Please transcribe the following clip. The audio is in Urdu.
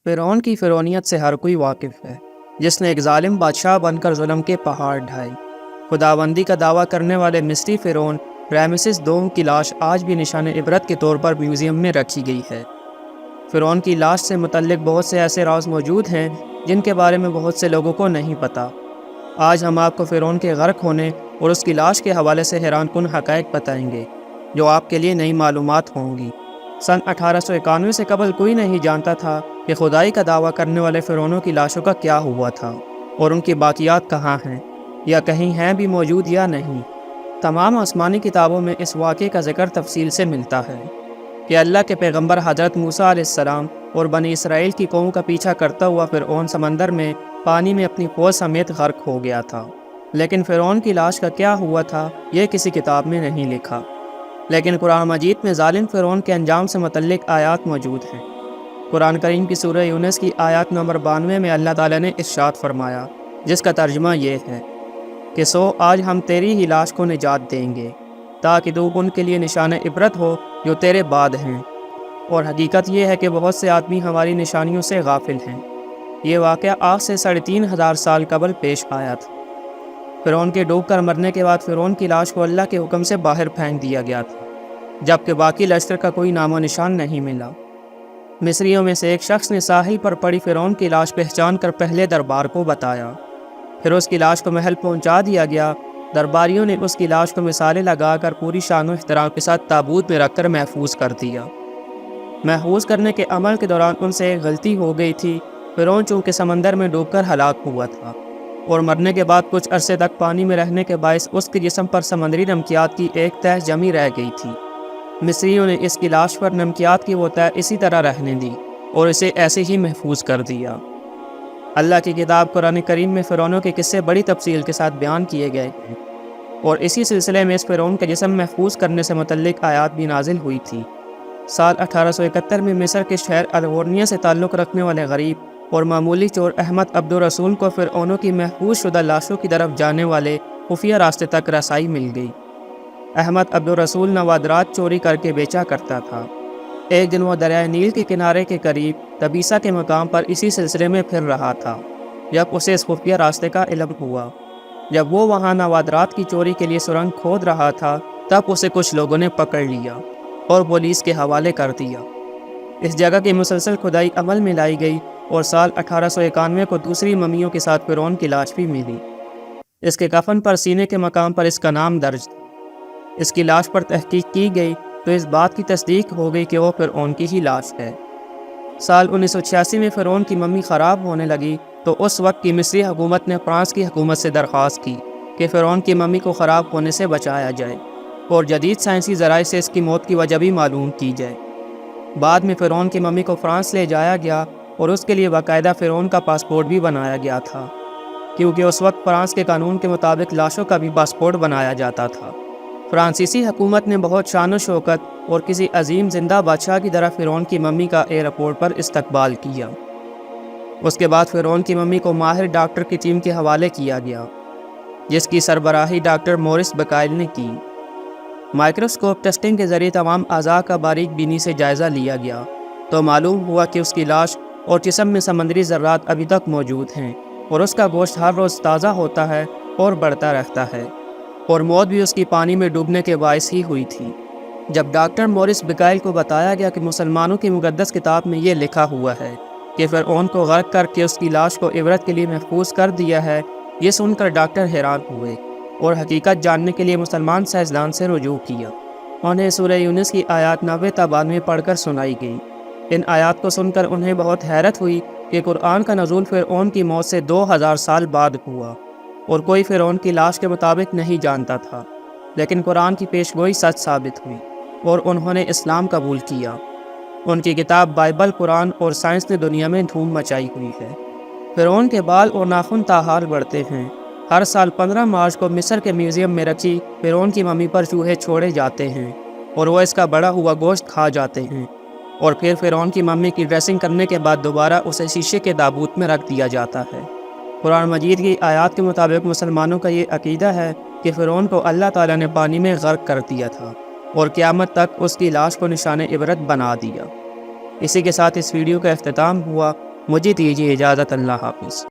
فرعون کی فرعونیت سے ہر کوئی واقف ہے، جس نے ایک ظالم بادشاہ بن کر ظلم کے پہاڑ ڈھائے۔ خداوندی کا دعویٰ کرنے والے مصری فرعون رامسس دوم کی لاش آج بھی نشان عبرت کے طور پر میوزیم میں رکھی گئی ہے۔ فرعون کی لاش سے متعلق بہت سے ایسے راز موجود ہیں جن کے بارے میں بہت سے لوگوں کو نہیں پتہ۔ آج ہم آپ کو فرعون کے غرق ہونے اور اس کی لاش کے حوالے سے حیران کن حقائق بتائیں گے، جو آپ کے لیے نئی معلومات ہوں گی۔ سن 1891 سے قبل کوئی نہیں جانتا تھا کہ خدائی کا دعویٰ کرنے والے فرعونوں کی لاشوں کا کیا ہوا تھا اور ان کی باقیات کہاں ہیں، یا کہیں ہیں بھی موجود یا نہیں۔ تمام آسمانی کتابوں میں اس واقعے کا ذکر تفصیل سے ملتا ہے کہ اللہ کے پیغمبر حضرت موسیٰ علیہ السلام اور بنی اسرائیل کی قوم کا پیچھا کرتا ہوا فرعون سمندر میں پانی میں اپنی فوج سمیت غرق ہو گیا تھا، لیکن فرعون کی لاش کا کیا ہوا تھا یہ کسی کتاب میں نہیں لکھا۔ لیکن قرآن مجید میں ظالم فرعون کے انجام سے متعلق آیات موجود ہیں۔ قرآن کریم کی سورہ یونس کی آیات نمبر 92 میں اللہ تعالیٰ نے ارشاد فرمایا، جس کا ترجمہ یہ ہے کہ سو آج ہم تیری ہی لاش کو نجات دیں گے تاکہ تو ان کے لیے نشان عبرت ہو جو تیرے بعد ہیں، اور حقیقت یہ ہے کہ بہت سے آدمی ہماری نشانیوں سے غافل ہیں۔ یہ واقعہ آج سے 3500 سال قبل پیش آیا تھا۔ فرعون کے ڈوب کر مرنے کے بعد فرعون کی لاش کو اللہ کے حکم سے باہر پھینک دیا گیا تھا، جبکہ باقی لشکر کا کوئی نام و نشان نہیں ملا۔ مصریوں میں سے ایک شخص نے ساحل پر پڑی فرعون کی لاش پہچان کر پہلے دربار کو بتایا، پھر اس کی لاش کو محل پہنچا دیا گیا۔ درباریوں نے اس کی لاش کو مثالیں لگا کر پوری شان و احترام کے ساتھ تابوت میں رکھ کر محفوظ کر دیا۔ محفوظ کرنے کے عمل کے دوران ان سے ایک غلطی ہو گئی تھی۔ فرعون چونکہ سمندر میں ڈوب کر ہلاک ہوا تھا اور مرنے کے بعد کچھ عرصے تک پانی میں رہنے کے باعث اس کے جسم پر سمندری نمکیات کی ایک تہ جمی رہ گئی تھی۔ مصریوں نے اس کی لاش پر نمکیات کی وہ تہ اسی طرح رہنے دی اور اسے ایسے ہی محفوظ کر دیا۔ اللہ کی کتاب قرآن کریم میں فرعونوں کے قصے بڑی تفصیل کے ساتھ بیان کیے گئے ہیں، اور اسی سلسلے میں اس فرعون کا جسم محفوظ کرنے سے متعلق آیات بھی نازل ہوئی تھی۔ سال 1871 میں مصر کے شہر الغورنیہ سے تعلق رکھنے والے غریب اور معمولی چور احمد عبد الرسول کو فرعونوں کی محفوظ شدہ لاشوں کی طرف جانے والے خفیہ راستے تک رسائی مل گئی۔ احمد عبد الرسول نوادرات چوری کر کے بیچا کرتا تھا۔ ایک دن وہ دریائے نیل کے کنارے کے قریب تبیسا کے مقام پر اسی سلسلے میں پھر رہا تھا جب اسے اس خفیہ راستے کا علم ہوا۔ جب وہ وہاں نوادرات کی چوری کے لیے سرنگ کھود رہا تھا تب اسے کچھ لوگوں نے پکڑ لیا اور پولیس کے حوالے کر دیا۔ اس جگہ کی مسلسل کھدائی عمل میں لائی گئی اور سال 1891 کو دوسری ممیوں کے ساتھ فرعون کی لاش بھی ملی۔ اس کے کفن پر سینے کے مقام پر اس کا نام درج تھا۔ اس کی لاش پر تحقیق کی گئی تو اس بات کی تصدیق ہو گئی کہ وہ فرعون کی ہی لاش ہے۔ سال 1986 میں فرعون کی ممی خراب ہونے لگی تو اس وقت کی مصری حکومت نے فرانس کی حکومت سے درخواست کی کہ فرعون کی ممی کو خراب ہونے سے بچایا جائے اور جدید سائنسی ذرائع سے اس کی موت کی وجہ بھی معلوم کی جائے۔ بعد میں فرعون کی ممی کو فرانس لے جایا گیا اور اس کے لیے باقاعدہ فرعون کا پاسپورٹ بھی بنایا گیا تھا، کیونکہ اس وقت فرانس کے قانون کے مطابق لاشوں کا بھی پاسپورٹ بنایا جاتا تھا۔ فرانسیسی حکومت نے بہت شان و شوکت اور کسی عظیم زندہ بادشاہ کی طرح فرعون کی ممی کا ایئرپورٹ پر استقبال کیا۔ اس کے بعد فرعون کی ممی کو ماہر ڈاکٹر کی ٹیم کے حوالے کیا گیا، جس کی سربراہی ڈاکٹر مورس بکائل نے کی۔ مائکروسکوپ ٹیسٹنگ کے ذریعے تمام اعضاء کا باریک بینی سے جائزہ لیا گیا تو معلوم ہوا کہ اس کی لاش اور جسم میں سمندری ذرات ابھی تک موجود ہیں اور اس کا گوشت ہر روز تازہ ہوتا ہے اور بڑھتا رہتا ہے، اور موت بھی اس کی پانی میں ڈوبنے کے باعث ہی ہوئی تھی۔ جب ڈاکٹر مورس بکائل کو بتایا گیا کہ مسلمانوں کی مقدس کتاب میں یہ لکھا ہوا ہے کہ فرعون کو غرق کر کے اس کی لاش کو عبرت کے لیے محفوظ کر دیا ہے، یہ سن کر ڈاکٹر حیران ہوئے اور حقیقت جاننے کے لیے مسلمان سائنسدان سے رجوع کیا۔ انہیں سورہ یونس کی آیات 90 تا 92 پڑھ کر سنائی گئی۔ ان آیات کو سن کر انہیں بہت حیرت ہوئی کہ قرآن کا نزول فرعون کی موت سے 2000 سال بعد ہوا اور کوئی فرعون کی لاش کے مطابق نہیں جانتا تھا، لیکن قرآن کی پیشگوئی سچ ثابت ہوئی اور انہوں نے اسلام قبول کیا۔ ان کی کتاب بائبل، قرآن اور سائنس نے دنیا میں دھوم مچائی ہوئی ہے۔ فرعون کے بال اور ناخن تاحال بڑھتے ہیں۔ ہر سال 15 مارچ کو مصر کے میوزیم میں رکھی فرعون کی ممی پر چوہے چھوڑے جاتے ہیں اور وہ اس کا بڑا ہوا گوشت کھا جاتے ہیں، اور پھر فرعون کی ممی کی ڈریسنگ کرنے کے بعد دوبارہ اسے شیشے کے تابوت میں رکھ دیا جاتا ہے۔ قرآن مجید کی آیات کے مطابق مسلمانوں کا یہ عقیدہ ہے کہ فرعون کو اللہ تعالیٰ نے پانی میں غرق کر دیا تھا اور قیامت تک اس کی لاش کو نشان عبرت بنا دیا۔ اسی کے ساتھ اس ویڈیو کا اختتام ہوا۔ مجھے دیجیے اجازت، اللہ حافظ۔